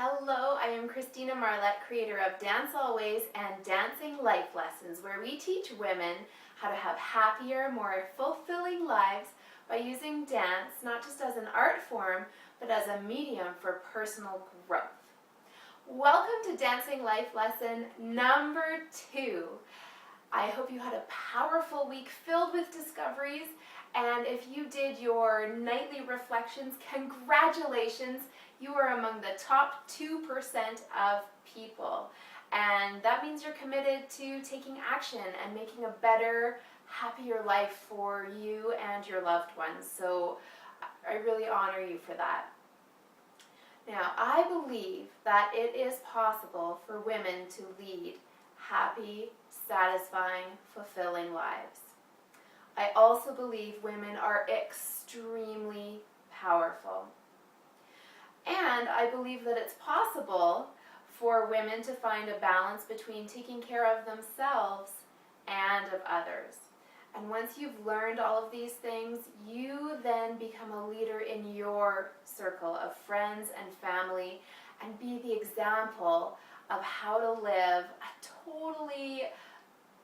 Hello, I am Christina Marlette, creator of Dance Always and Dancing Life Lessons, where we teach women how to have happier, more fulfilling lives by using dance not just as an art form, but as a medium for personal growth. Welcome to Dancing Life Lesson number 2. I hope you had a powerful week filled with discoveries, and if you did your nightly reflections, congratulations! You are among the top 2% of people, and that means you're committed to taking action and making a better, happier life for you and your loved ones. So I really honor you for that. Now, I believe that it is possible for women to lead happy, satisfying, fulfilling lives. I also believe women are extremely powerful. And I believe that it's possible for women to find a balance between taking care of themselves and of others. And once you've learned all of these things, you then become a leader in your circle of friends and family and be the example of how to live a totally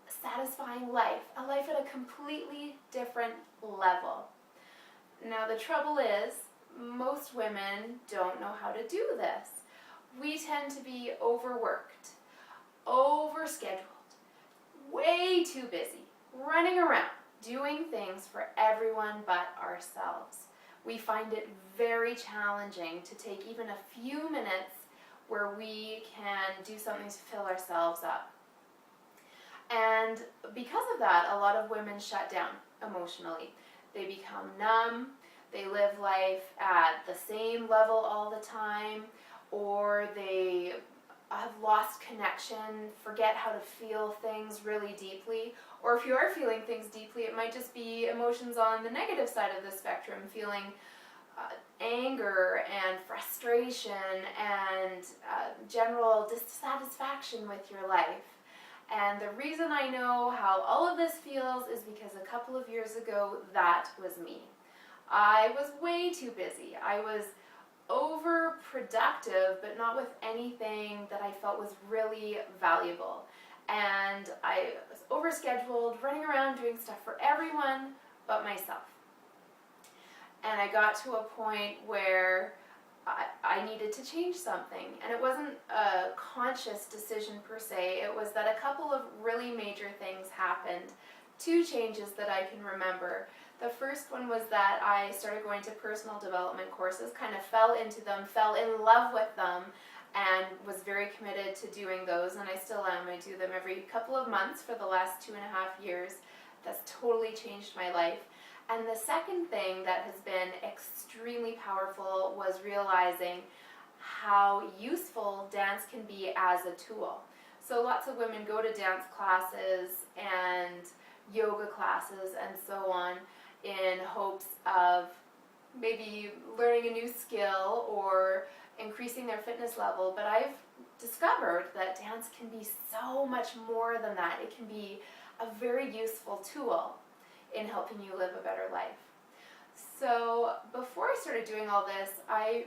satisfying life, a life at a completely different level. Now the trouble is, most women don't know how to do this. We tend to be overworked, overscheduled, way too busy, running around, doing things for everyone but ourselves. We find it very challenging to take even a few minutes where we can do something to fill ourselves up. And because of that, a lot of women shut down emotionally. They become numb. They live life at the same level all the time, or they have lost connection, forget how to feel things really deeply. Or if you are feeling things deeply, it might just be emotions on the negative side of the spectrum, feeling anger and frustration and general dissatisfaction with your life. And the reason I know how all of this feels is because a couple of years ago, that was me. I was way too busy. I was overproductive, but not with anything that I felt was really valuable. And I was overscheduled, running around doing stuff for everyone but myself. And I got to a point where I needed to change something. And it wasn't a conscious decision per se. It was that a couple of really major things happened. 2 changes that I can remember. The first one was that I started going to personal development courses, kind of fell into them, fell in love with them, and was very committed to doing those, and I still am. I do them every couple of months for the last 2.5 years. That's totally changed my life. And the second thing that has been extremely powerful was realizing how useful dance can be as a tool. So lots of women go to dance classes and yoga classes and so on in hopes of maybe learning a new skill or increasing their fitness level, but I've discovered that dance can be so much more than that. It can be a very useful tool in helping you live a better life. So before I started doing all this, I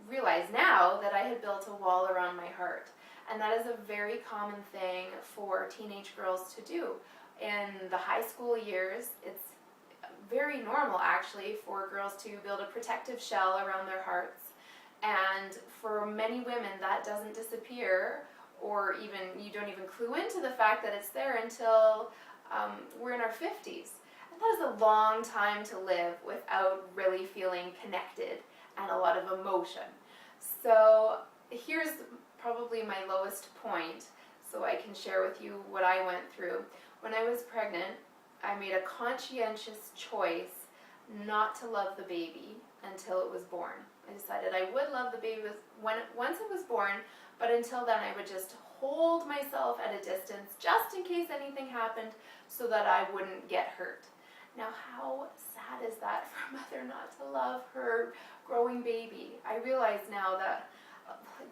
realized now that I had built a wall around my heart, and that is a very common thing for teenage girls to do. In the high school years, it's very normal actually for girls to build a protective shell around their hearts, and for many women that doesn't disappear, or even you don't even clue into the fact that it's there until we're in our 50s. And that is a long time to live without really feeling connected and a lot of emotion. So here's probably my lowest point, so I can share with you what I went through. When I was pregnant, I made a conscientious choice not to love the baby until it was born. I decided I would love the baby once it was born, but until then I would just hold myself at a distance just in case anything happened so that I wouldn't get hurt. Now how sad is that for a mother not to love her growing baby? I realize now that,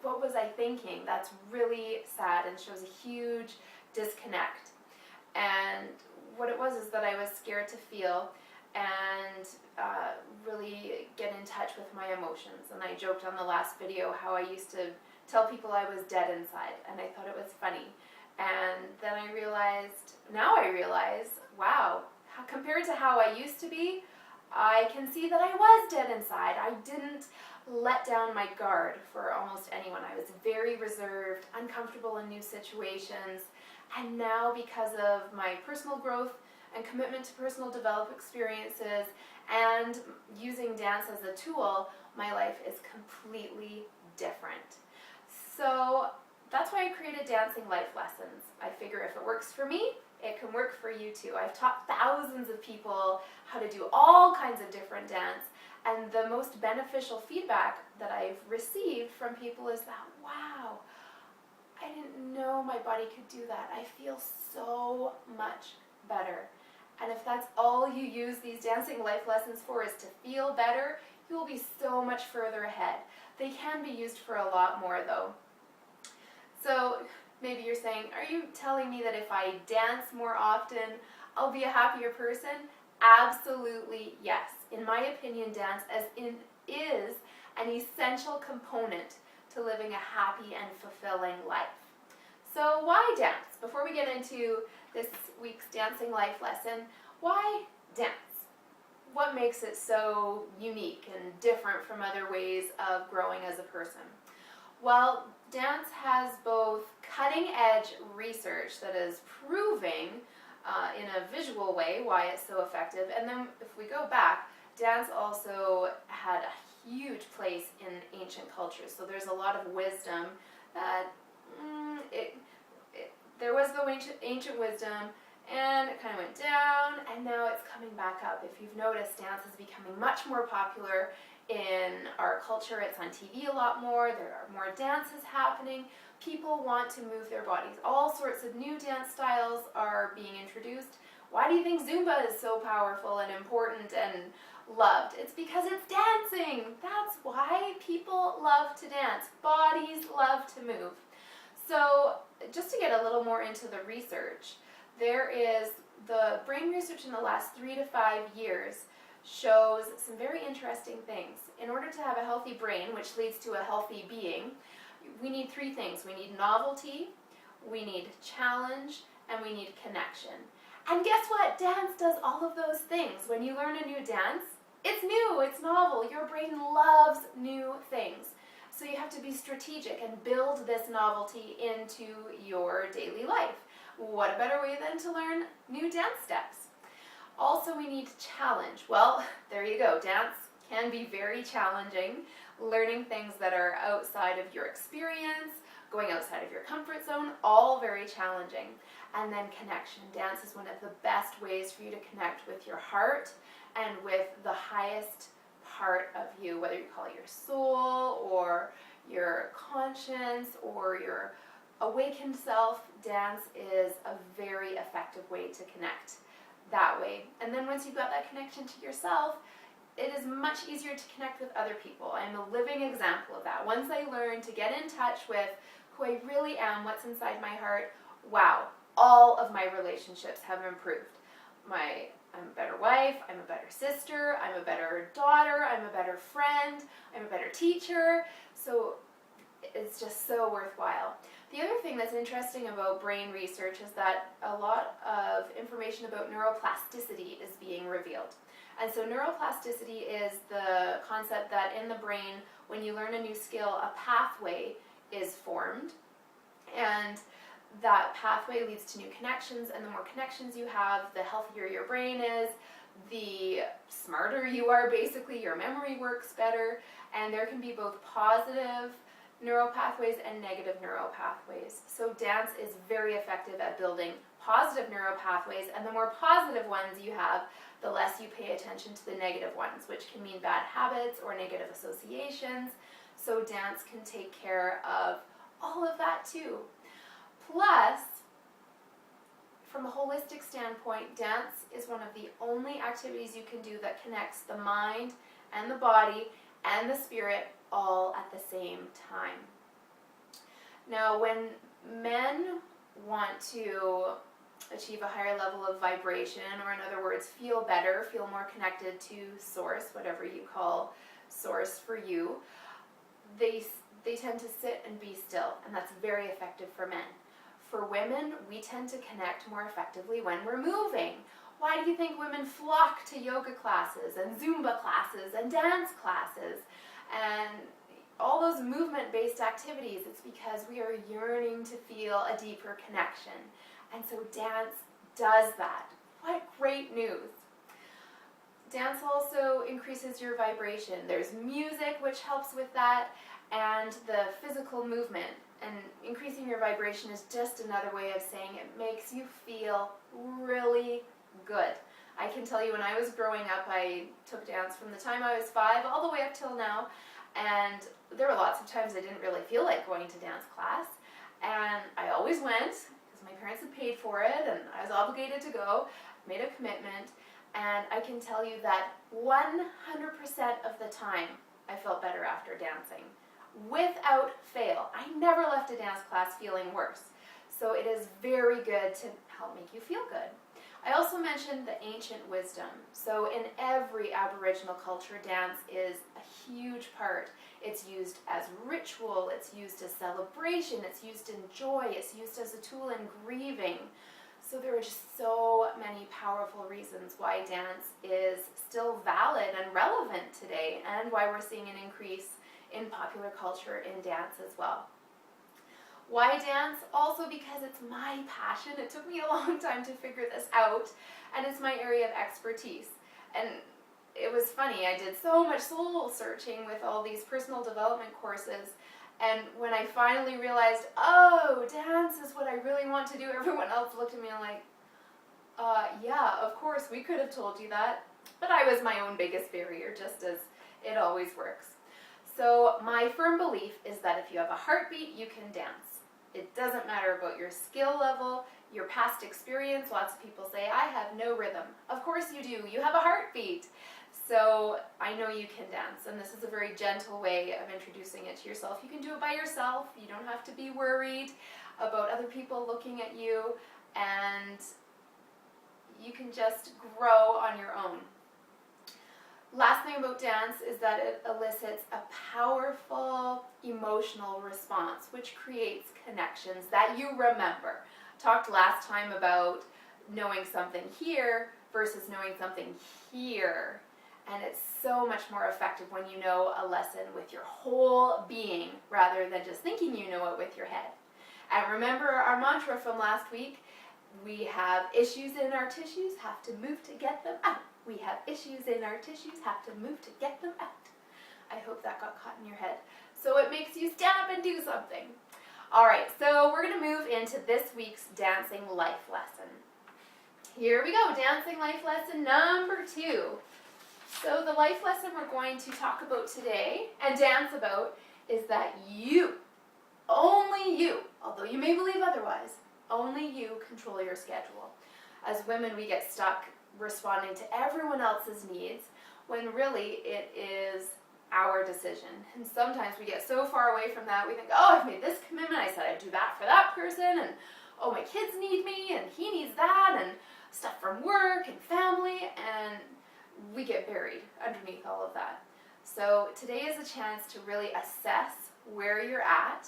what was I thinking? That's really sad and shows a huge disconnect. And what it was is that I was scared to feel and really get in touch with my emotions. And I joked on the last video how I used to tell people I was dead inside, and I thought it was funny. And then now I realize, wow, compared to how I used to be, I can see that I was dead inside. I didn't let down my guard for almost anyone. I was very reserved, uncomfortable in new situations, and now because of my personal growth and commitment to personal development experiences and using dance as a tool, my life is completely different. So that's why I created Dancing Life Lessons. I figure if it works for me, it can work for you too. I've taught thousands of people how to do all kinds of different dance, and the most beneficial feedback that I've received from people is that, wow, I didn't know my body could do that. I feel so much better. And if that's all you use these Dancing Life Lessons for, is to feel better, you will be so much further ahead. They can be used for a lot more though. So maybe you're saying, are you telling me that if I dance more often, I'll be a happier person? Absolutely yes. In my opinion, dance is an essential component to living a happy and fulfilling life. So why dance? Before we get into this week's Dancing Life lesson, why dance? What makes it so unique and different from other ways of growing as a person? Well, dance has both cutting-edge research that is proving in a visual way why it's so effective, and then if we go back, dance also had a huge place in ancient cultures. So there's a lot of wisdom that there was the ancient wisdom, and it kind of went down, and now it's coming back up. If you've noticed, dance is becoming much more popular in our culture. It's on TV a lot more. There are more dances happening. People want to move their bodies. All sorts of new dance styles are being introduced. Why do you think Zumba is so powerful and important and loved? It's because it's dancing. That's why people love to dance. Bodies love to move. So just to get a little more into the research, there is the brain research in the last 3 to 5 years shows some very interesting things. In order to have a healthy brain, which leads to a healthy being, we need 3 things. We need novelty, we need challenge, and we need connection. And guess what? Dance does all of those things. When you learn a new dance, it's new, it's novel. Your brain loves new things. So you have to be strategic and build this novelty into your daily life. What a better way than to learn new dance steps? Also, we need challenge. Well, there you go. Dance can be very challenging. Learning things that are outside of your experience, going outside of your comfort zone, all very challenging. And then connection. Dance is one of the best ways for you to connect with your heart and with the highest part of you, whether you call it your soul or your conscience or your awakened self. Dance is a very effective way to connect that way. And then once you've got that connection to yourself, it is much easier to connect with other people. I'm a living example of that. Once I learned to get in touch with who I really am, what's inside my heart, wow, all of my relationships have improved. I'm a better wife, I'm a better sister, I'm a better daughter, I'm a better friend, I'm a better teacher. So it's just so worthwhile. The other thing that's interesting about brain research is that a lot of information about neuroplasticity is being revealed. And so neuroplasticity is the concept that in the brain, when you learn a new skill, a pathway is formed. And that pathway leads to new connections, and the more connections you have, the healthier your brain is, the smarter you are basically, your memory works better, and there can be both positive neural pathways and negative neural pathways. So dance is very effective at building positive neural pathways, and the more positive ones you have, the less you pay attention to the negative ones, which can mean bad habits or negative associations. So dance can take care of all of that too. Plus, from a holistic standpoint, dance is one of the only activities you can do that connects the mind and the body and the spirit all at the same time. Now, when men want to achieve a higher level of vibration, or in other words, feel better, feel more connected to source, whatever you call source for you, they they tend to sit and be still, and that's very effective for men. For women, we tend to connect more effectively when we're moving. Why do you think women flock to yoga classes and Zumba classes and dance classes and all those movement-based activities? It's because we are yearning to feel a deeper connection. And so dance does that. What great news. Dance also increases your vibration. There's music which helps with that, and the physical movement. And increasing your vibration is just another way of saying it makes you feel really good. I can tell you, when I was growing up, I took dance from the time I was 5 all the way up till now, and there were lots of times I didn't really feel like going to dance class, and I always went because my parents had paid for it and I was obligated to go, made a commitment, and I can tell you that 100% of the time I felt better after dancing. Without fail. I never left a dance class feeling worse. So it is very good to help make you feel good. I also mentioned the ancient wisdom. So in every Aboriginal culture, dance is a huge part. It's used as ritual, it's used as celebration, it's used in joy, it's used as a tool in grieving. So there are just so many powerful reasons why dance is still valid and relevant today, and why we're seeing an increase in popular culture in dance as well. Why dance? Also because it's my passion. It took me a long time to figure this out, and it's my area of expertise. And it was funny, I did so much soul searching with all these personal development courses, and when I finally realized, oh, dance is what I really want to do, everyone else looked at me and like, yeah, of course, we could have told you that. But I was my own biggest barrier, just as it always works. So my firm belief is that if you have a heartbeat, you can dance. It doesn't matter about your skill level, your past experience. Lots of people say, I have no rhythm. Of course you do. You have a heartbeat. So I know you can dance, and this is a very gentle way of introducing it to yourself. You can do it by yourself. You don't have to be worried about other people looking at you, and you can just grow on your own. Last thing about dance is that it elicits a powerful emotional response, which creates connections that you remember. Talked last time about knowing something here versus knowing something here. And it's so much more effective when you know a lesson with your whole being rather than just thinking you know it with your head. And remember our mantra from last week, we have issues in our tissues, have to move to get them out. We have issues in our tissues, have to move to get them out. I hope that got caught in your head. So it makes you stand up and do something. All right, so we're going to move into this week's dancing life lesson. Here we go, dancing life lesson number 2. So the life lesson we're going to talk about today and dance about is that you, only you, although you may believe otherwise, only you control your schedule. As women, we get stuck responding to everyone else's needs when really it is our decision. And sometimes we get so far away from that, we think, oh, I've made this commitment, I said I'd do that for that person, and oh, my kids need me, and he needs that, and stuff from work and family, and we get buried underneath all of that. So today is a chance to really assess where you're at,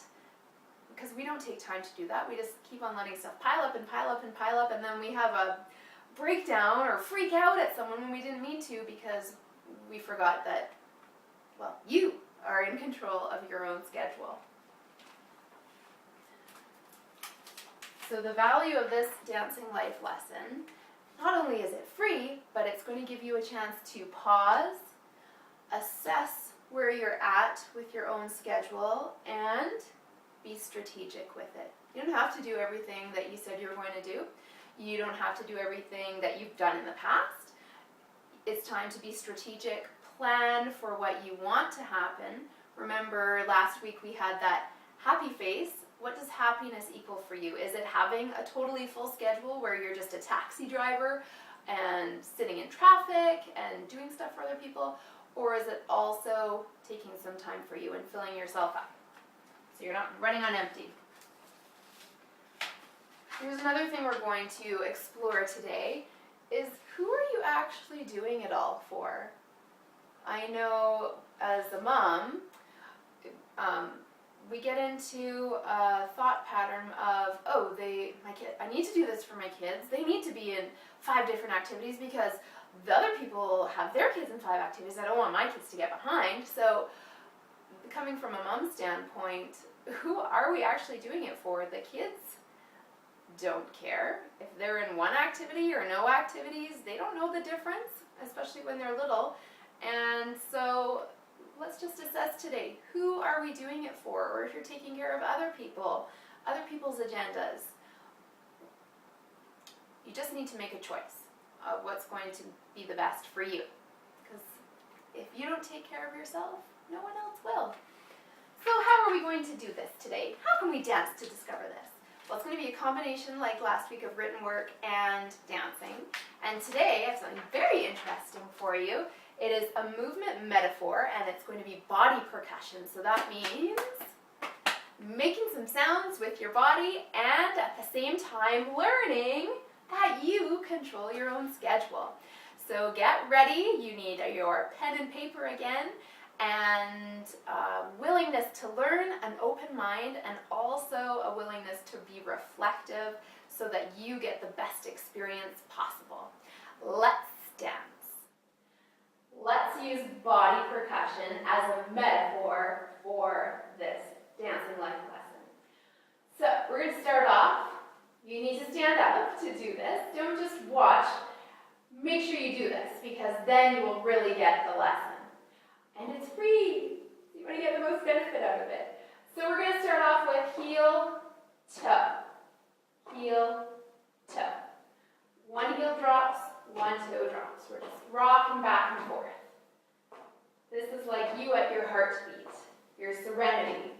because we don't take time to do that. We just keep on letting stuff pile up and pile up and pile up, and then we have a breakdown or freak out at someone when we didn't mean to because we forgot that, well, you are in control of your own schedule. So the value of this dancing life lesson, not only is it free, but it's going to give you a chance to pause, assess where you're at with your own schedule, and be strategic with it. You don't have to do everything that you said you were going to do. You don't have to do everything that you've done in the past. It's time to be strategic, plan for what you want to happen. Remember last week we had that happy face. What does happiness equal for you? Is it having a totally full schedule where you're just a taxi driver and sitting in traffic and doing stuff for other people? Or is it also taking some time for you and filling yourself up so you're not running on empty? Here's another thing we're going to explore today is who are you actually doing it all for? I know as a mom, we get into a thought pattern of, oh, I need to do this for my kids. They need to be in 5 different activities because the other people have their kids in 5 activities. I don't want my kids to get behind. So coming from a mom standpoint, who are we actually doing it for? The kids don't care. If they're in one activity or no activities, they don't know the difference, especially when they're little. And so let's just assess today, who are we doing it for? Or if you're taking care of other people, other people's agendas, you just need to make a choice of what's going to be the best for you. Because if you don't take care of yourself, no one else will. So how are we going to do this today? How can we dance to discover this? Well, it's going to be a combination like last week of written work and dancing. And today I have something very interesting for you. It is a movement metaphor, and it's going to be body percussion. So that means making some sounds with your body and at the same time learning that you control your own schedule. So get ready. You need your pen and paper again, and willingness to learn, an open mind, and also a willingness to be reflective so that you get the best experience possible. Let's dance. Let's use body percussion as a metaphor for this dancing life lesson. So we're going to start off. You need to stand up to do this. Don't just watch. Make sure you do this because then you will really get the lesson. And it's free. You want to get the most benefit out of it. So we're going to start off with heel, toe. Heel, toe. One heel drops, one toe drops. We're just rocking back and forth. This is like you at your heartbeat, your serenity.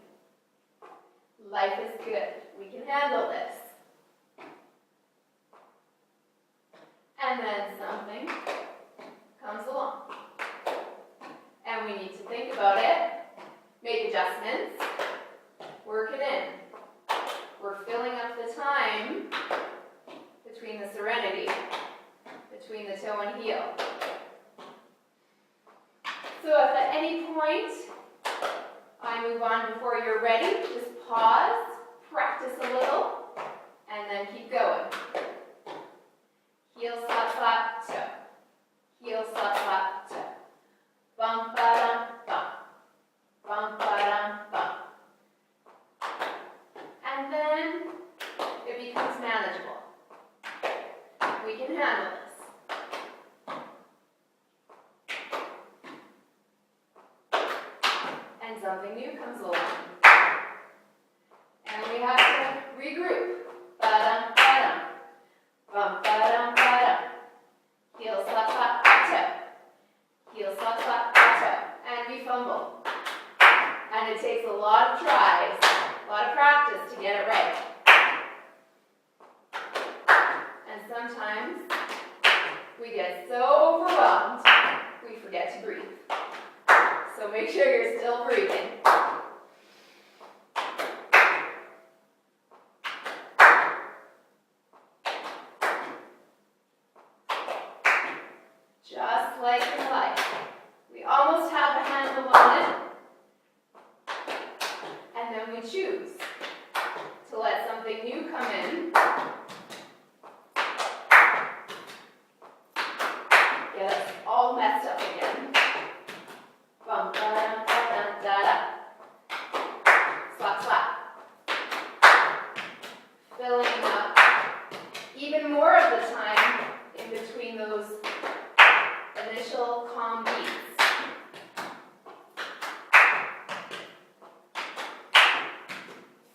Life is good. We can handle this. And then something comes along. And we need to think about it, make adjustments, work it in. We're filling up the time between the serenity, between the toe and heel. So if at any point I move on before you're ready, just pause, practice a little, and then keep going. Heel, slap, slap, toe. Heel, slap, slap, toe. Bum, ba-dum, bum. Bum, ba-dum, bum. And then it becomes manageable. We can handle this. And something new comes along. And we have to regroup. Ba-dum, ba-dum. Bum, ba-dum, ba-dum. Heel, slap, slap, toe. Heel, slap, slap, toe. And we fumble. And it takes a lot of tries, a lot of practice to get it right. And sometimes we get so overwhelmed, we forget to breathe. So make sure you're still breathing. Just like in life, we almost have a handle on it, and then we choose to let something new come in, get us all messed up again. Bum, da, da, da, da, da. Slap, slap. Filling up even more of the time in between those initial calm beats.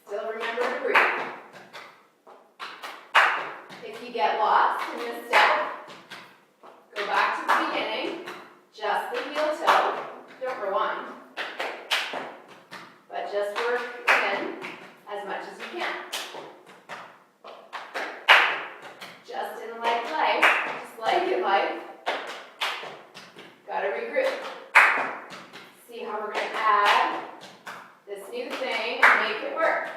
Still remember to breathe. If you get lost in this step, go back to the beginning, just the heel toe, don't rewind, but just work in as much as you can. Just in like in life, gotta regroup. See how we're gonna add this new thing and make it work.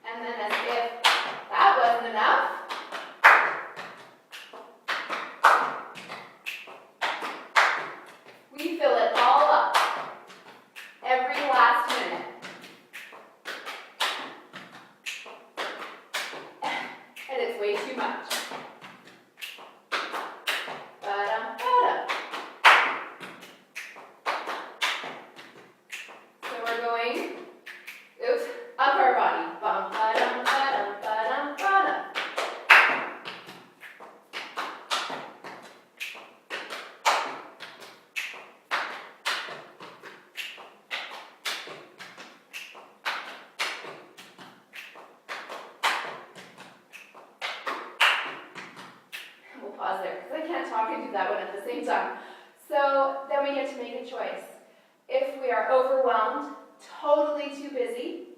And then as if that wasn't enough, we fill it all up. do that one at the same time. So then we get to make a choice. If we are overwhelmed, totally too busy,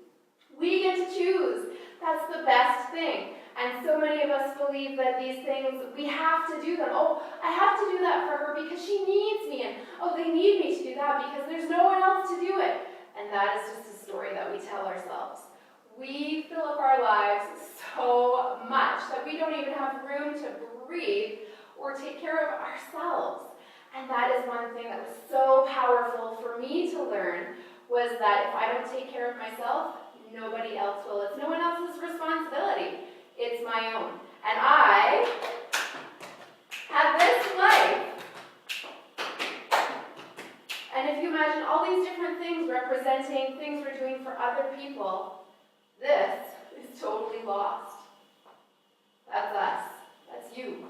we get to choose. That's the best thing. And so many of us believe that these things, we have to do them. Oh, I have to do that for her because she needs me. And oh, they need me to do that because there's no one else to do it. And that is just a story that we tell ourselves. We fill up our lives so much that we don't even have room to breathe or take care of ourselves. And that is one thing that was so powerful for me to learn, was that if I don't take care of myself, nobody else will. It's no one else's responsibility. It's my own. And I have this life. And if you imagine all these different things representing things we're doing for other people, this is totally lost. That's us. That's you.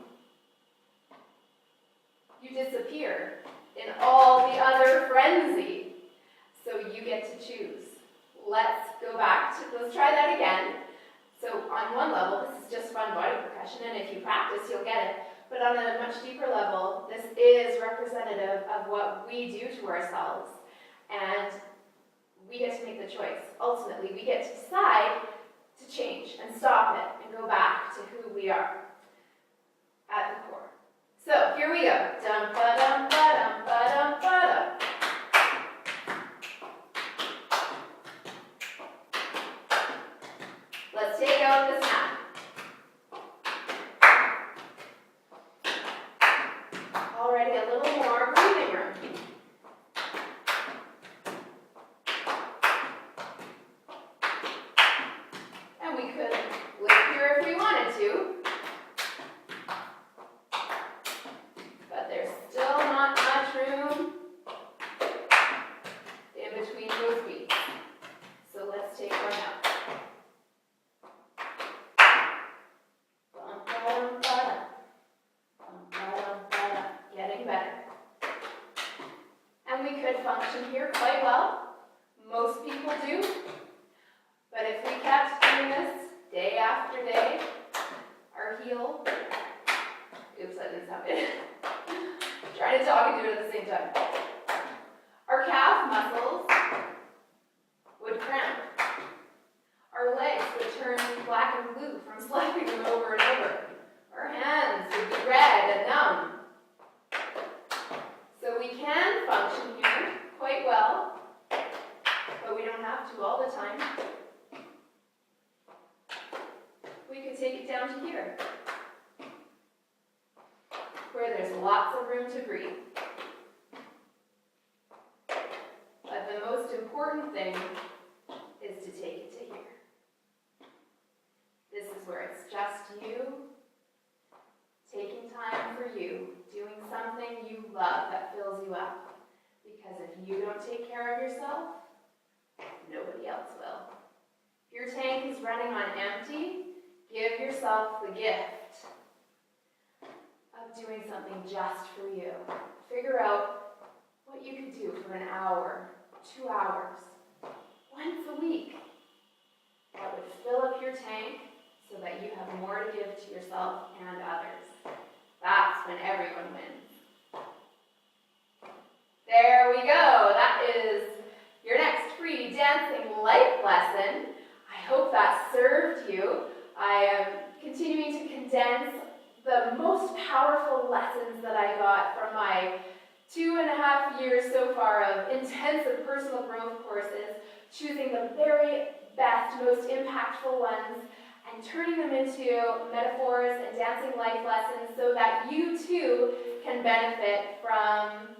You disappear in all the other frenzy. So you get to choose. Let's try that again. So on one level, this is just fun body percussion, and if you practice, you'll get it. But on a much deeper level, this is representative of what we do to ourselves. And we get to make the choice. Ultimately, we get to decide to change and stop it and go back to who we are at the core. So here we go. Dum ba dum ba dum ba dum ba dum. Let's take out the snap. Already a little more breathing room. And we could lift here if we wanted to. But there's still not much room in between those beats. So let's take one out. Getting better. And we could function here quite well. Most people do. But if we kept doing this day after day, our heel, oops, that didn't sound good. Trying to talk and do it at the same time. Our calf muscles would cramp. Our legs would turn black and blue from slapping them over and over. Our hands would be red and numb. So we can function here quite well, but we don't have to all the time. We could take it down to here, where there's lots of room to breathe. But the most important thing is to take it to here. This is where it's just you, taking time for you, doing something you love that fills you up. Because if you don't take care of yourself, nobody else will. If your tank is running on empty, give yourself the gift of doing something just for you. Figure out what you could do for an hour, 2 hours, once a week. That would fill up your tank so that you have more to give to yourself and others. That's when everyone wins. There we go. That is your next free dancing life lesson. I hope that served you. I am continuing to condense the most powerful lessons that I got from my 2.5 years so far of intensive personal growth courses, choosing the very best, most impactful ones, and turning them into metaphors and dancing life lessons so that you too can benefit from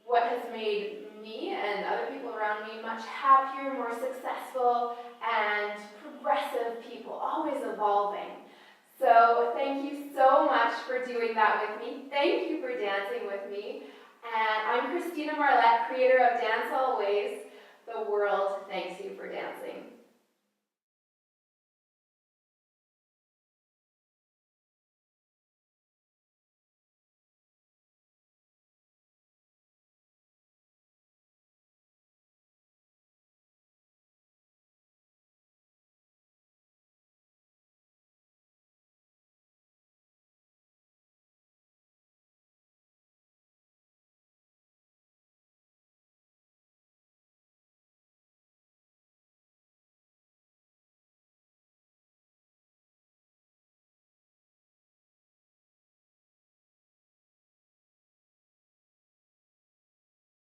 what has made me and other people around me much happier, more successful, and progressive people, always evolving. So thank you so much for doing that with me. Thank you for dancing with me. And I'm Christina Marlette, creator of Dance Always. The world thanks you for dancing.